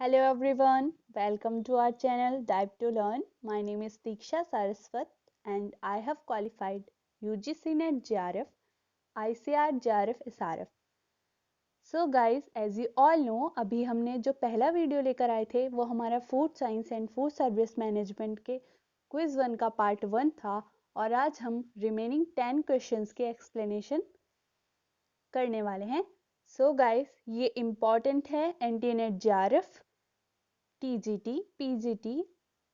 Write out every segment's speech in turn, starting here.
Hello everyone, welcome to our channel Dive to Learn. My name is Diksha Saraswat and I have qualified UGC NET JRF, ICAR JRF SRF. So guys, as you all know, अभी हमने जो पहला video लेकर आए थे वो हमारा food science and food service management के क्विज 1 का पार्ट 1 था और आज हम रिमेनिंग 10 क्वेश्चंस के एक्सप्लेनेशन करने वाले हैं. सो गाइस, ये इम्पॉर्टेंट है NTA net JRF, TGT, PGT,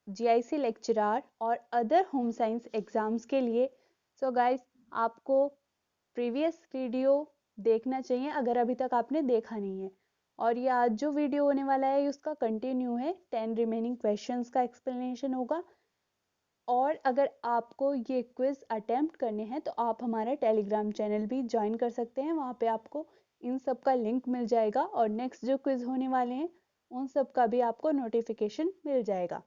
GIC lecturer और अदर होम साइंस एग्जाम्स के लिए. सो गाइस, आपको प्रीवियस वीडियो देखना चाहिए अगर अभी तक आपने देखा नहीं है. और ये आज जो वीडियो होने वाला है उसका कंटिन्यू है. 10 रिमेनिंग क्वेश्चंस का एक्सप्लेनेशन होगा. और अगर आपको ये क्विज अटेम्प्ट करने हैं तो आप हमारा टेलीग्राम चैनल भी ज्वाइन कर सकते हैं. वहाँ पे आपको इन सब का लिंक मिल जाएगा और नेक्स्ट जो क्विज होने वाले हैं उन सब का भी आपको नोटिफिकेशन मिल जाएगा.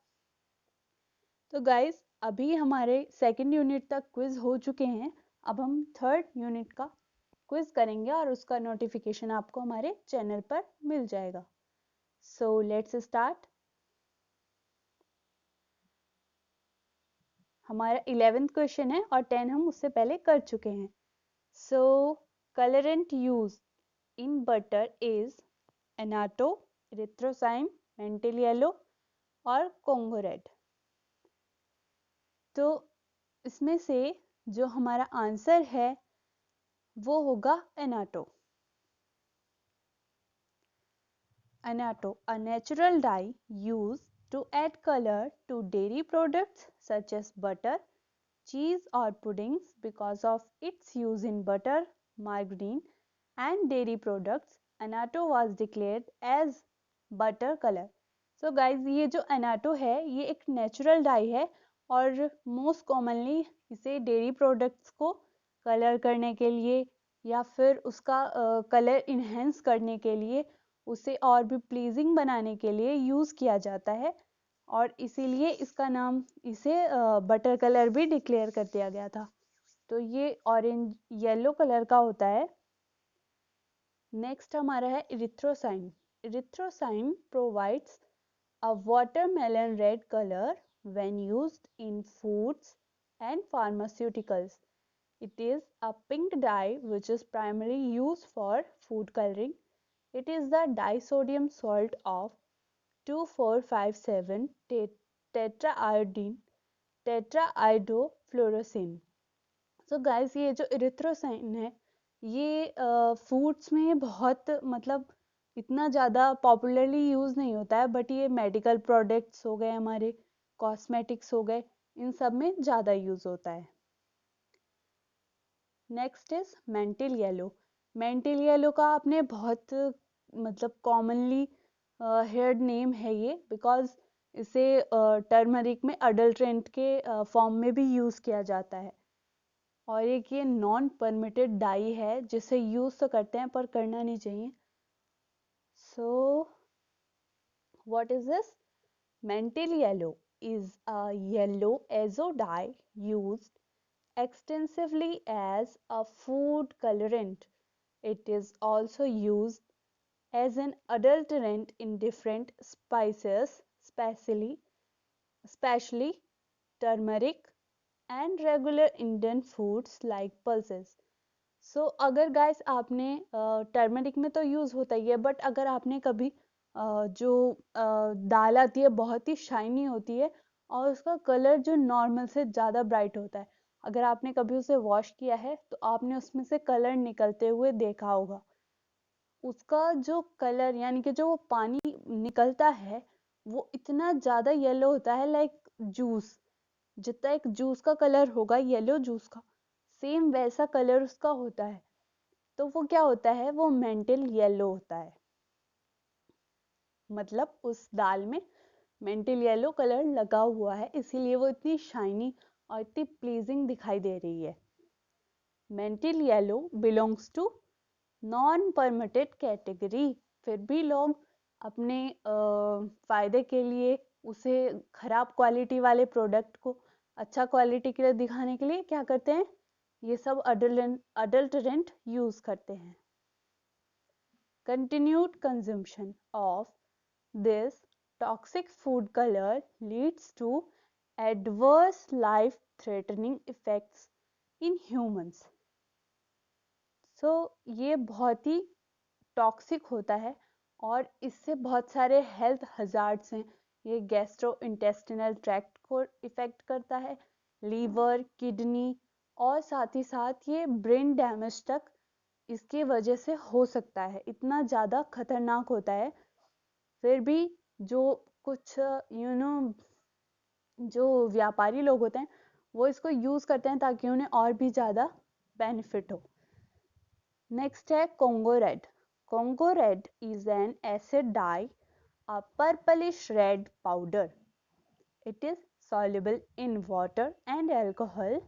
तो गाइस, अभी हमारे सेकंड यूनिट तक क्विज हो चुके हैं. अब हम थर्ड यूनिट का क्विज करेंगे और उसका नोटिफिकेशन आपको हमारे चैनल पर मिल जाएगा. So let's start. हमारा 11th क्वेश्चन है और 10 हम उससे पहले कर चुके हैं. So colourant use in butter is annatto, erythrosine, metanil yellow और कोंगो रेड. तो इसमें से जो हमारा आंसर है वो होगा एनाटो. एनाटो, a natural dye used to add color to dairy products such as butter, cheese or puddings. Because of its use in butter, margarine and dairy products, एनाटो was declared as butter color. So guys, ये जो एनाटो है ये एक natural die है और most commonly इसे dairy products को colour करने के लिए या फिर उसका कलर इन्हेंस करने के लिए, उसे और भी प्लीजिंग बनाने के लिए यूज़ किया जाता है और इसीलिए इसका नाम इसे बटर कलर भी डिक्लेयर कर दिया गया था. तो ये ऑरेंज येलो कलर का होता है. नेक्स्ट हमारा है इरिथ्रोसाइन. इरिथ्रोसाइन provides a watermelon red color when used in foods and pharmaceuticals. It is a pink dye which is primarily used for food coloring. It is the disodium salt of 2457 tetraiodine tetraiodofluorescein. So guys, ये जो इरिथ्रोसाइन है ये foods में बहुत मतलब इतना ज़्यादा popularly use नहीं होता है, बट ये मेडिकल प्रोडक्ट्स हो गए, हमारे कॉस्मेटिक्स हो गए, इन सब में ज़्यादा यूज़ होता है. Next is metanil yellow. Metanil yellow का आपने बहुत मतलब कॉमनली हेयर्ड नेम है ये, बिकॉज इसे टर्मरिक में अडल्ट्रेंट के फॉर्म में भी यूज़ किया जाता है. और एक ये नॉन परमिटेड डाई है जिसे यूज़ तो करते हैं पर करना नहीं चाहिए. So what is this? Metanil yellow is a yellow azo dye used extensively as a food colorant. It is also used as an adulterant in different spices, especially turmeric and regular Indian foods like pulses. So अगर guys आपने turmeric में तो use होता ही है, but अगर आपने कभी जो दाल आती है बहुत ही शाइनी होती है और उसका कलर जो नॉर्मल से ज़्यादा ब्राइट होता है, अगर आपने कभी उसे वॉश किया है तो आपने उसमें से कलर निकलते हुए देखा होगा. उसका जो कलर यानी कि जो वो पानी निकलता है वो इतना ज़्यादा येलो होता है, लाइक जूस. जितना एक जूस का कलर होगा येलो जूस का, सेम वैसा कलर उसका होता है. तो वो क्या होता है, वो मेंटल येलो होता है. मतलब उस दाल में मेंटल येलो कलर लगा हुआ है, इसीलिए वो इतनी शाइनी और इतनी प्लीजिंग दिखाई दे रही है. Metanil yellow belongs to non permitted category. फिर भी लोग अपने फ़ायदे के लिए उसे ख़राब क्वालिटी वाले प्रोडक्ट को अच्छा क्वालिटी के लिए दिखाने के लिए क्या करते हैं, ये सब अडल्टरेंट यूज़ करते हैं. Continued consumption of This toxic food color leads to adverse life threatening effects in humans. ये बहुत ही टॉक्सिक होता है और इससे बहुत सारे हेल्थ हजार्ड्स हैं। ये गैस्ट्रो इंटेस्टिनल ट्रैक्ट को इफेक्ट करता है, लीवर, किडनी और साथ ही साथ ये ब्रेन डैमेज तक इसकी वजह से हो सकता है। इतना ज़्यादा खतरनाक होता है। फिर भी जो कुछ जो व्यापारी लोग होते हैं वो इसको यूज़ करते हैं ताकि उन्हें और भी ज़्यादा बेनिफिट हो। नेक्स्ट है Congo Red. Congo Red is an acid dye, a purplish red powder. It is soluble in water and alcohol,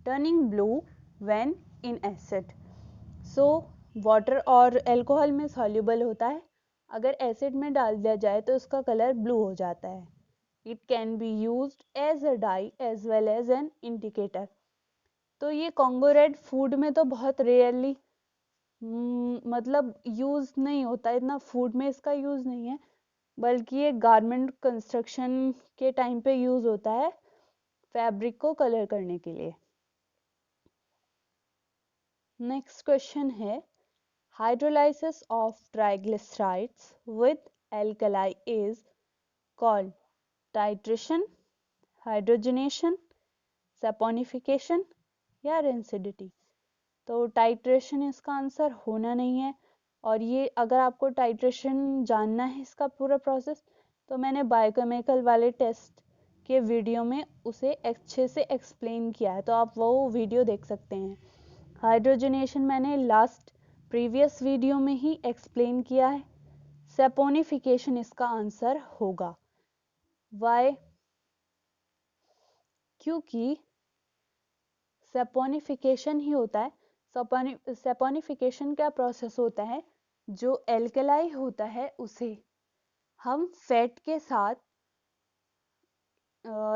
turning blue when in acid. So water और अल्कोहल में soluble होता है, अगर एसिड में डाल दिया जाए तो उसका कलर ब्लू हो जाता है। It can be used as a dye as well as an indicator. तो ये कॉन्गो रेड फूड में तो बहुत रेयरली मतलब यूज़ नहीं होता, इतना फूड में इसका यूज़ नहीं है, बल्कि ये गारमेंट कंस्ट्रक्शन के टाइम पे यूज़ होता है फैब्रिक को कलर करने के लिए। नेक्स्ट क्वेश्चन है hydrolysis of triglycerides with alkali is called titration, hydrogenation, saponification या रेंसिडिटी। तो टाइट्रेशन इसका आंसर होना नहीं है। और ये अगर आपको टाइट्रेशन जानना है इसका पूरा प्रोसेस तो मैंने बायोकेमिकल वाले टेस्ट के वीडियो में उसे अच्छे से एक्सप्लेन किया है, तो आप वो वीडियो देख सकते हैं। हाइड्रोजनेशन मैंने लास्ट प्रीवियस वीडियो में ही एक्सप्लेन किया है। सैपोनिफिकेशन इसका आंसर होगा। वाई? क्योंकि सैपोनिफिकेशन ही होता है। सैपोनिफिकेशन का प्रोसेस होता है, जो एल्कलाई होता है उसे हम फैट के साथ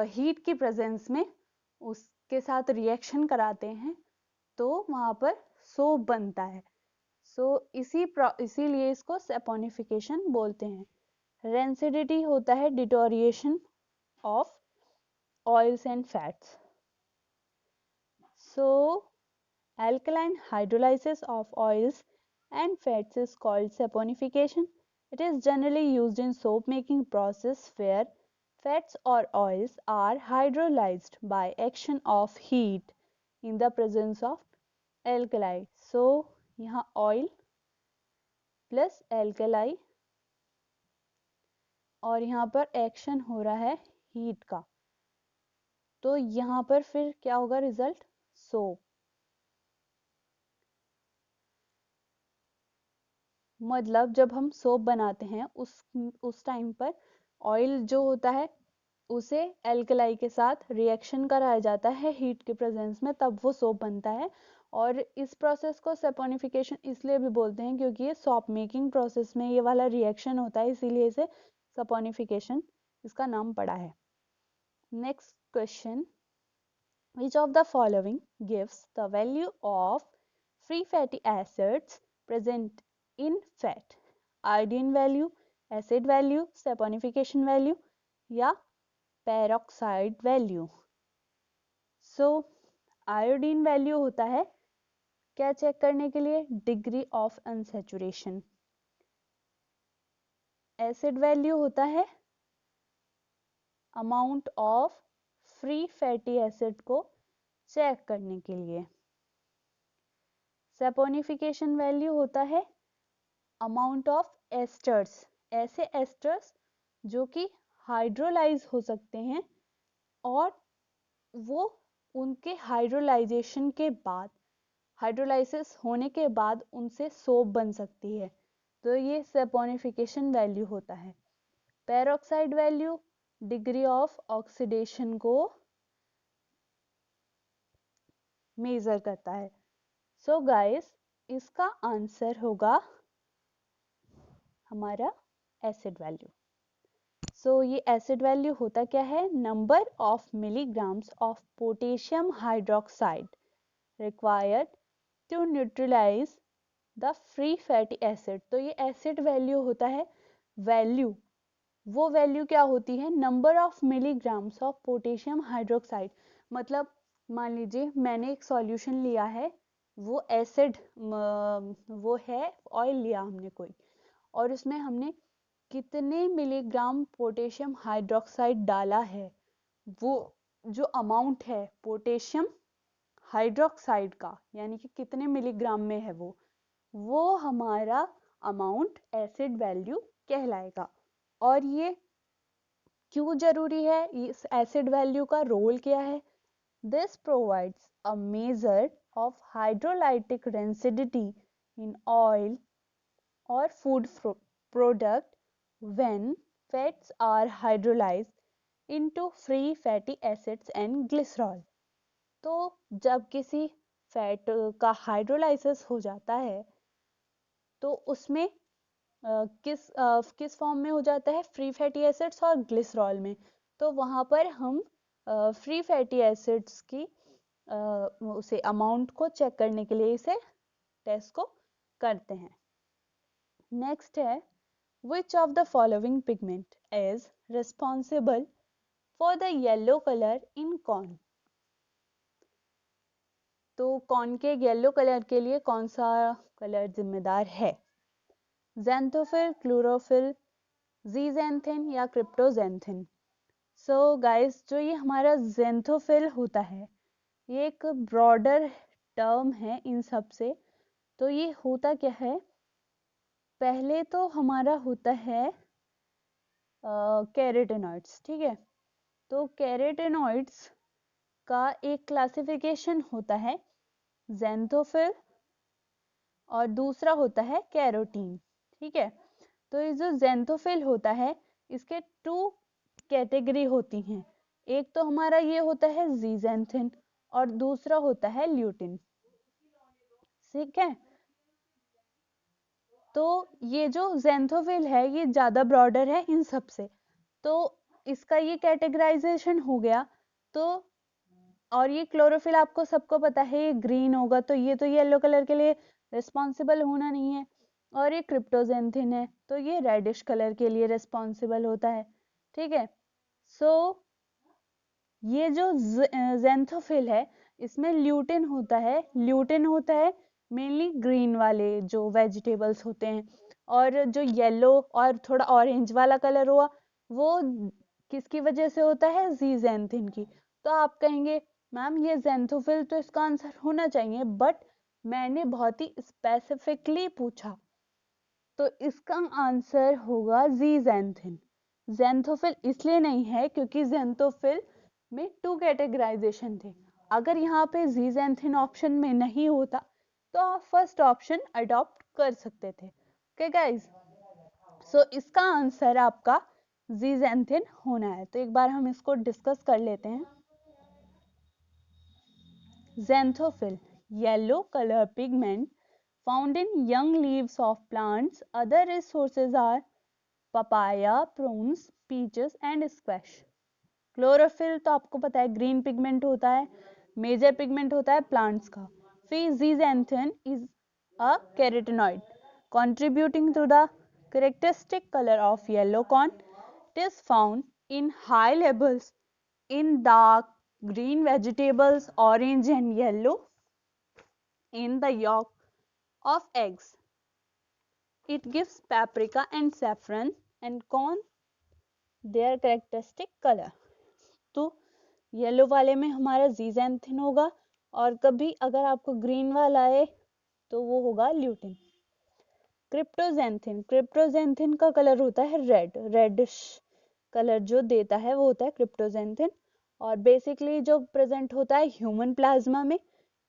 हीट की प्रेजेंस में उसके साथ रिएक्शन कराते हैं तो वहाँ पर सोप बनता है। इसीलिए इसको सैपोनिफिकेशन बोलते हैं। रेंसिडिटी होता है deterioration of oils and fats. Alkaline hydrolysis of oils and fats is called saponification. It is generally used in soap making process where fats or oils are hydrolyzed by action of heat in the presence of alkali. So यहाँ oil plus alkali और यहाँ पर action हो रहा है heat का, तो यहाँ पर फिर क्या होगा रिजल्ट? सोप। मतलब जब हम सोप बनाते हैं उस टाइम पर ऑयल जो होता है उसे एल्कलाई के साथ रिएक्शन कराया जाता है हीट के प्रेजेंस में, तब वो सोप बनता है। और इस प्रोसेस को सैपोनिफिकेशन इसलिए भी बोलते हैं क्योंकि ये सोप मेकिंग प्रोसेस में ये वाला रिएक्शन होता है, इसीलिए इसे सैपोनिफिकेशन इसका नाम पड़ा है। Next question, which of the following gives the value of free fatty acids present in fat? Iodine value, acid value, saponification value या peroxide value? So iodine value होता है क्या चेक करने के लिए? Degree of unsaturation. Acid value होता है amount of free fatty acid को चेक करने के लिए। सैपोनिफिकेशन वैल्यू होता है अमाउंट ऑफ एस्टर्स, ऐसे एस्टर्स जो कि हाइड्रोलाइज हो सकते हैं और वो उनके हाइड्रोलाइजेशन के बाद, हाइड्रोलाइसिस होने के बाद उनसे सोप बन सकती है, तो ये सैपोनिफिकेशन वैल्यू होता है। Peroxide value degree of oxidation को मेजर करता है। सो गाइस इसका आंसर होगा हमारा एसिड वैल्यू। ये एसिड वैल्यू होता क्या है? Number of milligrams of potassium hydroxide required to neutralise the free fatty acid. तो ये एसिड वैल्यू होता है वैल्यू, वो वैल्यू क्या होती है, number of milligrams of potassium hydroxide. मतलब मान लीजिए मैंने एक सॉल्यूशन लिया है, वो एसिड, वो है ऑयल लिया हमने कोई, और उसमें हमने कितने मिलीग्राम पोटेशियम हाइड्रोक्साइड डाला है, वो जो अमाउंट है पोटेशियम हाइड्रोक्साइड का, यानी कि कितने मिलीग्राम में है वो हमारा अमाउंट एसिड वैल्यू कहलाएगा। और ये क्यों जरूरी है, इस एसिड वैल्यू का रोल क्या है? This provides a measure of hydrolytic density in oil or food product when fats are hydrolyzed into free fatty acids and glycerol। तो जब किसी फैट का हाइड्रोलाइसिस हो जाता है तो उसमें किस फॉर्म में हो जाता है, फ्री फैटी एसिड्स और ग्लिसरॉल में। तो वहाँ पर हम फ्री फैटी एसिड्स की उसे अमाउंट को चेक करने के लिए इसे टेस्ट को करते हैं। नेक्स्ट है, which of the following pigment is responsible for the yellow color in corn? तो कॉर्न के येलो कलर के लिए कौन सा कलर जिम्मेदार है? ज़ैंथोफिल, क्लोरोफिल, ज़ीज़ैंथिन या क्रिप्टोज़ैंथिन? सो गाइस, जो ये हमारा ज़ैंथोफिल होता है, ये एक ब्रॉडर टर्म है इन सब से। तो ये होता क्या है, पहले तो हमारा होता है कैरोटेनॉइड्स, ठीक है। तो कैरोटेनॉइड्स का एक क्लासिफिकेशन होता है ज़ैंथोफिल और दूसरा होता है कैरोटीन, ठीक है। तो ये जो ज़ैंथोफिल होता है, इसके टू कैटेगरी होती हैं। एक तो हमारा ये होता है ज़ीज़ैंथिन और दूसरा होता है ल्यूटिन, ठीक है। तो ये जो ज़ैंथोफिल है ये ज़्यादा ब्रॉडर है इन सब से, तो इसका ये कैटेगराइजेशन हो गया। तो और ये क्लोरोफिल आपको सबको पता है ये ग्रीन होगा, तो येलो कलर के लिए रिस्पॉन्सिबल होना नहीं है। और ये क्रिप्टोजेंथिन है, तो ये रेडिश कलर के लिए रिस्पॉन्सिबल होता है, ठीक है। सो ये जो ज़ैंथोफिल है, इसमें ल्यूटिन होता है। ल्यूटिन होता है मेनली ग्रीन वाले जो वेजिटेबल्स होते हैं, और जो येलो और थोड़ा ऑरेंज वाला कलर हुआ वो किसकी वजह से होता है, ज़ीज़ैंथिन की। तो आप कहेंगे मैम ये ज़ैंथोफिल तो इसका आंसर होना चाहिए, बट मैंने बहुत ही स्पेसिफिकली पूछा, तो इसका आंसर होगा ज़ीज़ैंथिन। ज़ैंथोफिल इसलिए नहीं है क्योंकि ज़ैंथोफिल में टू कैटेगराइजेशन थे। अगर यहाँ पे ज़ीज़ैंथिन ऑप्शन में नहीं होता तो आप फर्स्ट ऑप्शन अडॉप्ट कर सकते थे। ओके गाइस, सो इसका आंसर आपका ज़ीज़ैंथिन होना है। तो एक बार हम इसको डिस्कस कर लेते हैं। Xanthophyll, yellow color pigment found in young leaves of plants. Other resources are papaya, prunes, peaches and squash. Chlorophyll तो आपको पता है ग्रीन पिगमेंट होता है, मेजर पिगमेंट होता है प्लांट्स का। फिर zeaxanthin is a carotenoid contributing to the characteristic color of yellow corn. It is found in high levels in dark green vegetables, orange and yellow in the yolk of eggs. It gives paprika and saffron and corn their characteristic color. तो yellow वाले में हमारा ज़ीज़ैंथिन होगा, और कभी अगर आपको green वाला आए तो वो होगा ल्यूटिन। क्रिप्टोजेंथिन का कलर होता है रेडिश कलर जो देता है वो होता है क्रिप्टोजेंथिन, और बेसिकली जो प्रेजेंट होता है ह्यूमन प्लाज्मा में,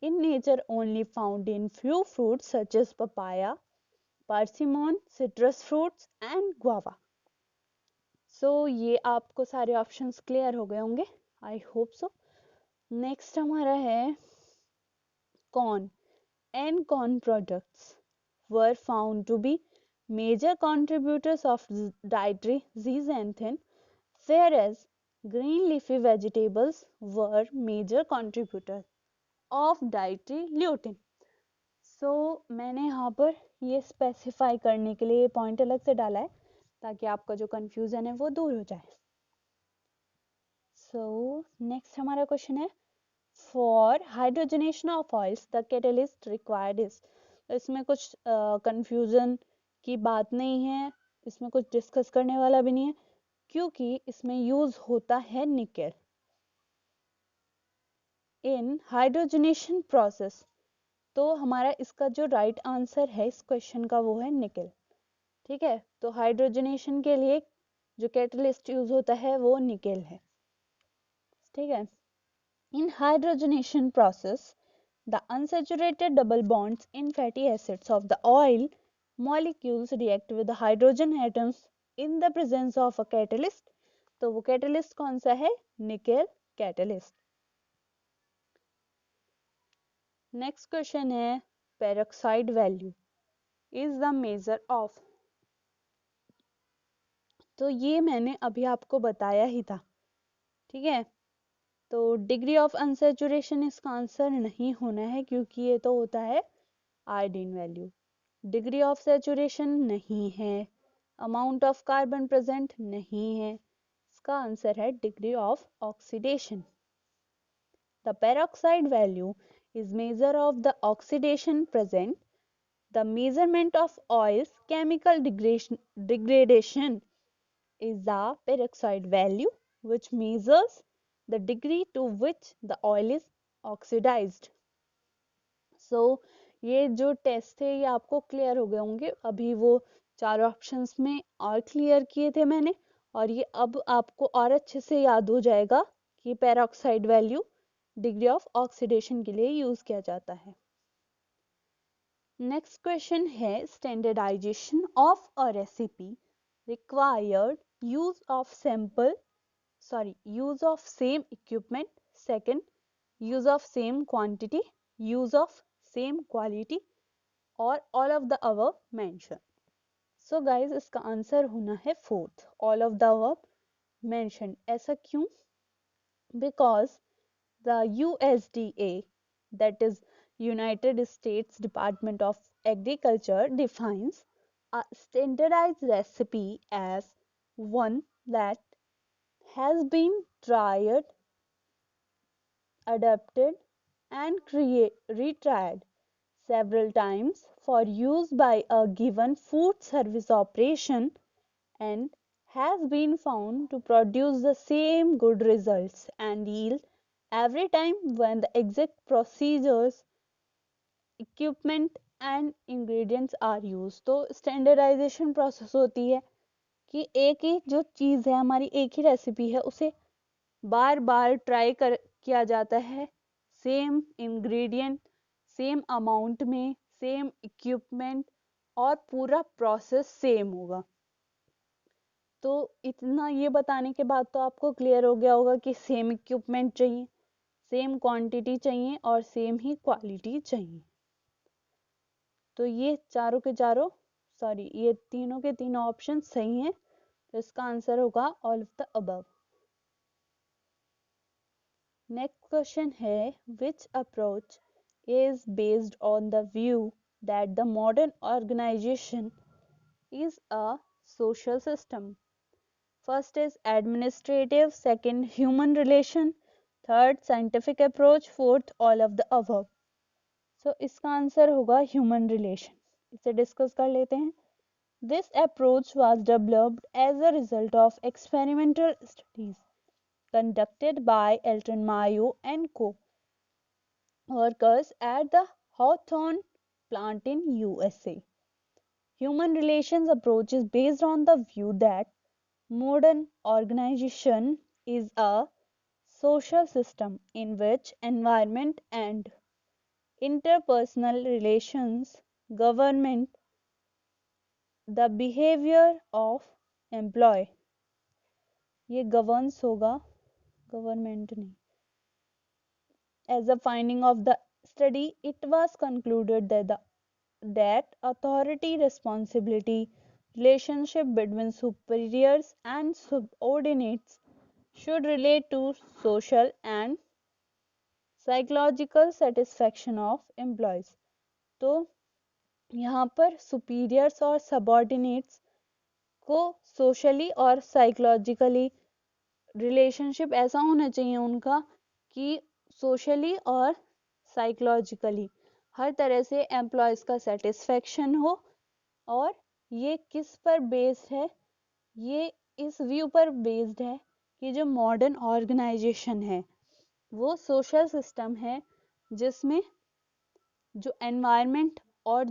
in nature only found in few fruits such as papaya, persimmon, citrus fruits and guava. सो ये आपको सारे ऑप्शंस क्लियर हो गए होंगे, आई होप सो। नेक्स्ट हमारा है corn and corn products were found to be major contributors of dietary zeaxanthin, whereas green leafy vegetables were major contributors of dietary lutein. So मैंने यहाँ पर ये स्पेसिफाई करने के लिए पॉइंट अलग से डाला है ताकि आपका जो कंफ्यूजन है वो दूर हो जाए। सो नेक्स्ट हमारा क्वेश्चन है, for hydrogenation of oils the catalyst required is. इसमें कुछ कंफ्यूजन की बात नहीं है, इसमें कुछ डिस्कस करने वाला भी नहीं है, क्योंकि इसमें यूज होता है निकेल इन हाइड्रोजनेशन प्रोसेस। तो हमारा इसका जो राइट आंसर है इस क्वेश्चन का वो है निकेल। ठीक है, तो हाइड्रोजनेशन के लिए जो कैटलिस्ट यूज होता है वो निकेल है। ठीक है, in hydrogenation process the unsaturated double bonds in fatty acids of the oil molecules react with the hydrogen atoms in the presence of a catalyst। तो वो catalyst कौन सा है? Nickel catalyst। नेक्स्ट क्वेश्चन है, peroxide value is the measure of. तो ये मैंने अभी आपको बताया ही था। ठीक है, तो डिग्री ऑफ अनसेचुरेशन इसका आंसर नहीं होना है, क्योंकि ये तो होता है iodine value. Degree of saturation नहीं है, अमाउंट ऑफ कार्बन प्रेजेंट नहीं है, इसका आंसर है degree of oxidation. The peroxide value is measure of the oxidation present. The measurement of oils chemical degradation is the peroxide value which measures the degree to which the oil is oxidized। सो ये जो test थे ये आपको clear हो गए होंगे, अभी वो चार ऑप्शंस में और क्लियर किए थे मैंने, और ये अब आपको और अच्छे से याद हो जाएगा कि peroxide value degree of oxidation के लिए यूज किया जाता है। नेक्स्ट क्वेश्चन है, standardization of a recipe required use of use of same equipment, second use of same quantity, use of same quality, और all of the above mention. So guys इसका answer होना है fourth, all of the above mention. ऐसा क्यों? Because the USDA, that is United States Department of Agriculture, defines a standardized recipe as one that has been tried, adapted, and retried several times for use by a given food service operation and has been found to produce the same good results and yield every time when the exact procedures, equipment and ingredients are used। तो standardisation process होती है कि एक ही जो चीज़ है, हमारी एक ही recipe है, उसे बार बार ट्राई किया जाता है, सेम इंग्रेडिएंट, सेम अमाउंट में, सेम इक्विपमेंट, और पूरा प्रोसेस सेम होगा। तो इतना ये बताने के बाद तो आपको क्लियर हो गया होगा कि सेम इक्विपमेंट चाहिए, सेम क्वांटिटी चाहिए और सेम ही क्वालिटी चाहिए। तो ये चारों के चारों ये तीनों के तीनों ऑप्शन सही हैं, तो इसका आंसर होगा all of the above. Next question है, विच approach is based on the view that the modern organization is a social system? First is administrative, second human relation, third scientific approach, fourth all of the above। So इसका answer होगा human relation। इसे discuss कर लेते हैं। This approach was developed as a result of experimental studies conducted by Elton Mayo and co-workers at the Hawthorne plant in USA. Human relations approach is based on the view that modern organization is a social system in which environment and interpersonal relations govern the behavior of employee। ये governs होगा, government नहीं। As a finding of the study, it was concluded that authority, responsibility, relationship between superiors and subordinates should relate to social and psychological satisfaction of employees। तो यहाँ पर superiors और subordinates को socially और psychologically relationship ऐसा होना चाहिए उनका कि सोशली और साइकोलॉजिकली हर तरह से एम्प्लॉयज का सेटिस्फेक्शन हो। और ये किस पर बेस्ड है, ये इस व्यू पर बेस्ड है कि जो मॉडर्न ऑर्गेनाइजेशन है वो सोशल सिस्टम है जिसमें जो एनवायरनमेंट और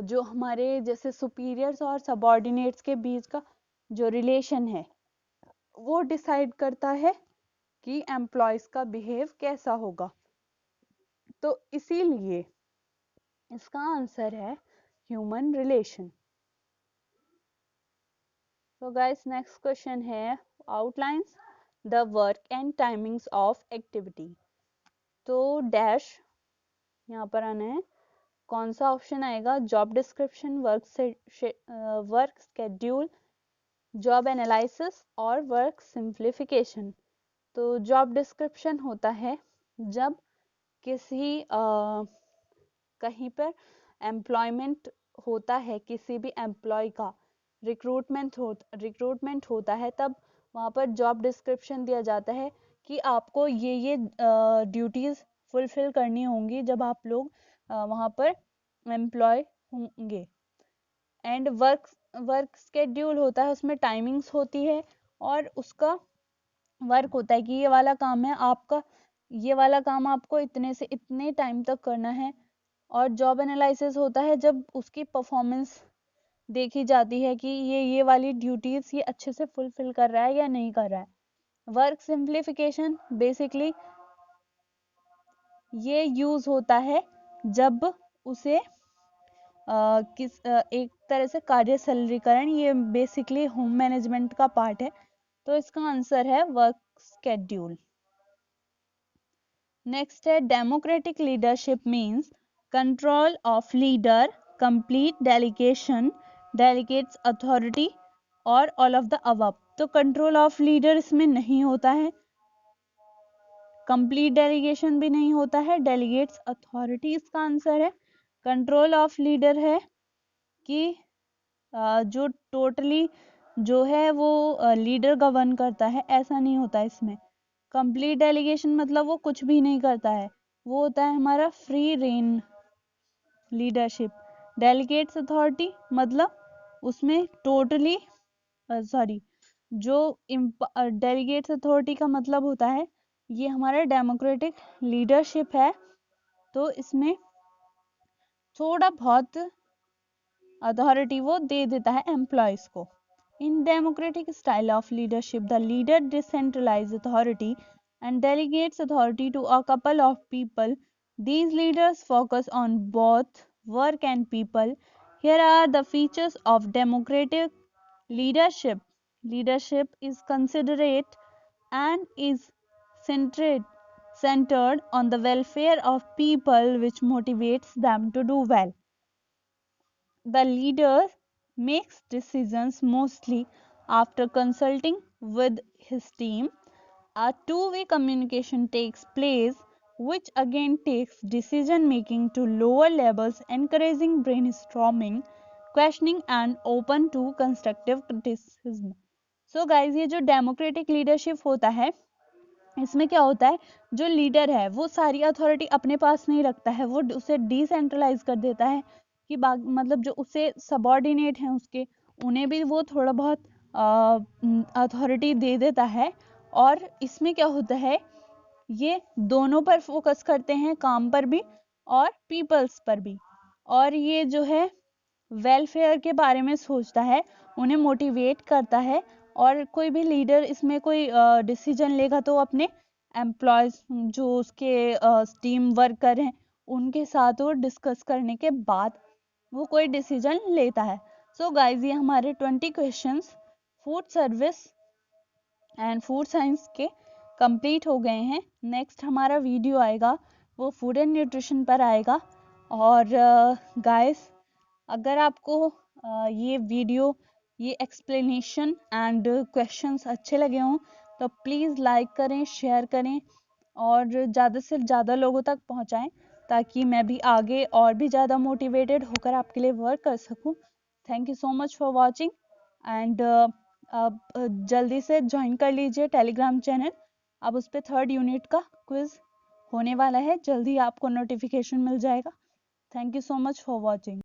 जो हमारे जैसे सुपीरियर्स और सबॉर्डिनेट्स के बीच का जो रिलेशन है वो डिसाइड करता है कि एम्प्लॉयज का बिहेव कैसा होगा। तो इसीलिए इसका आंसर है human relation. So guys, next question है outlines the work and timings of activity। तो डैश यहाँ पर आना है, कौन सा ऑप्शन आएगा? Job description, work schedule, job analysis और वर्क सिंप्लीफिकेशन। तो जॉब डिस्क्रिप्शन होता है जब किसी कहीं पर एम्प्लॉयमेंट होता है, किसी भी एम्प्लॉय का रिक्रूटमेंट होता है, तब वहाँ पर जॉब डिस्क्रिप्शन दिया जाता है कि आपको ये ड्यूटीज़ फुलफिल करनी होंगी जब आप लोग वहाँ पर एम्प्लॉय होंगे। एंड वर्क स्केड्यूल होता है, उसमें टाइमिंग्स होती है और उसका वर्क होता है कि ये वाला काम है आपका, ये वाला काम आपको इतने से इतने टाइम तक करना है। और जॉब एनालिसिस होता है जब उसकी परफॉर्मेंस देखी जाती है कि ये वाली ड्यूटीज ये अच्छे से फुलफिल कर रहा है या नहीं कर रहा है। वर्क सिंप्लीफिकेशन बेसिकली ये यूज होता है जब उसे एक तरह से कार्य सरलीकरण, ये बेसिकली होम मैनेजमेंट का पार्ट है। तो इसका आंसर है वर्क स्केड्यूल। नेक्स्ट है democratic leadership means control of leader, complete delegation, delegates authority और ऑल ऑफ द अबव। तो कंट्रोल ऑफ लीडर इसमें नहीं होता है, कंप्लीट डेलीगेशन भी नहीं होता है, डेलीगेट्स अथॉरिटी इसका आंसर है। कंट्रोल ऑफ लीडर है कि जो टोटली जो है वो लीडर गवर्न करता है, ऐसा नहीं होता इसमें। कंप्लीट डेलीगेशन मतलब वो कुछ भी नहीं करता है, वो होता है हमारा free rein leadership. Delegates authority मतलब उसमें टोटली जो डेलीगेट्स अथॉरिटी का मतलब होता है ये हमारा डेमोक्रेटिक लीडरशिप है, तो इसमें थोड़ा बहुत अथॉरिटी वो दे देता है एम्प्लॉयज को। In democratic style of leadership the leader decentralise authority and delegates authority to a couple of people. These leaders focus on both work and people. Here are the features of democratic leadership. Leadership is considerate and is centered on the welfare of people, which motivates them to do well. The leader makes decisions mostly after consulting with his team. A two-way communication takes place, which again takes decision making to lower levels, encouraging brainstorming, questioning and open to constructive criticism. So guys, ये जो democratic leadership होता है इसमें क्या होता है, जो leader है वो सारी अथॉरिटी अपने पास नहीं रखता है, वो उसे डिसेंट्रलाइज कर देता है कि मतलब जो उसे सबॉर्डिनेट हैं उसके, उन्हें भी वो थोड़ा बहुत अथॉरिटी दे देता है। और इसमें क्या होता है, ये दोनों पर फोकस करते हैं, काम पर भी और पीपल्स पर भी। और ये जो है वेलफेयर के बारे में सोचता है, उन्हें मोटिवेट करता है। और कोई भी लीडर इसमें कोई डिसीजन लेगा तो अपने एम्प्लॉयज जो उसके टीम वर्कर हैं उनके साथ वो डिस्कस करने के बाद वो कोई डिसीजन लेता है। सो गाइज, ये हमारे 20 questions food service and food science के कंप्लीट हो गए हैं। नेक्स्ट हमारा वीडियो आएगा वो फूड एंड न्यूट्रिशन पर आएगा। और गाइस, अगर आपको ये वीडियो, ये एक्सप्लेनेशन एंड क्वेश्चंस अच्छे लगे हों तो प्लीज़ लाइक करें, शेयर करें और ज़्यादा से ज़्यादा लोगों तक पहुंचाएं, ताकि मैं भी आगे और भी ज़्यादा मोटिवेटेड होकर आपके लिए वर्क कर सकूं। Thank you so much for watching and आप जल्दी से ज्वाइन कर लीजिए टेलीग्राम चैनल। अब उस पर 3rd यूनिट का क्विज होने वाला है, जल्दी आपको नोटिफिकेशन मिल जाएगा। Thank you so much for watching.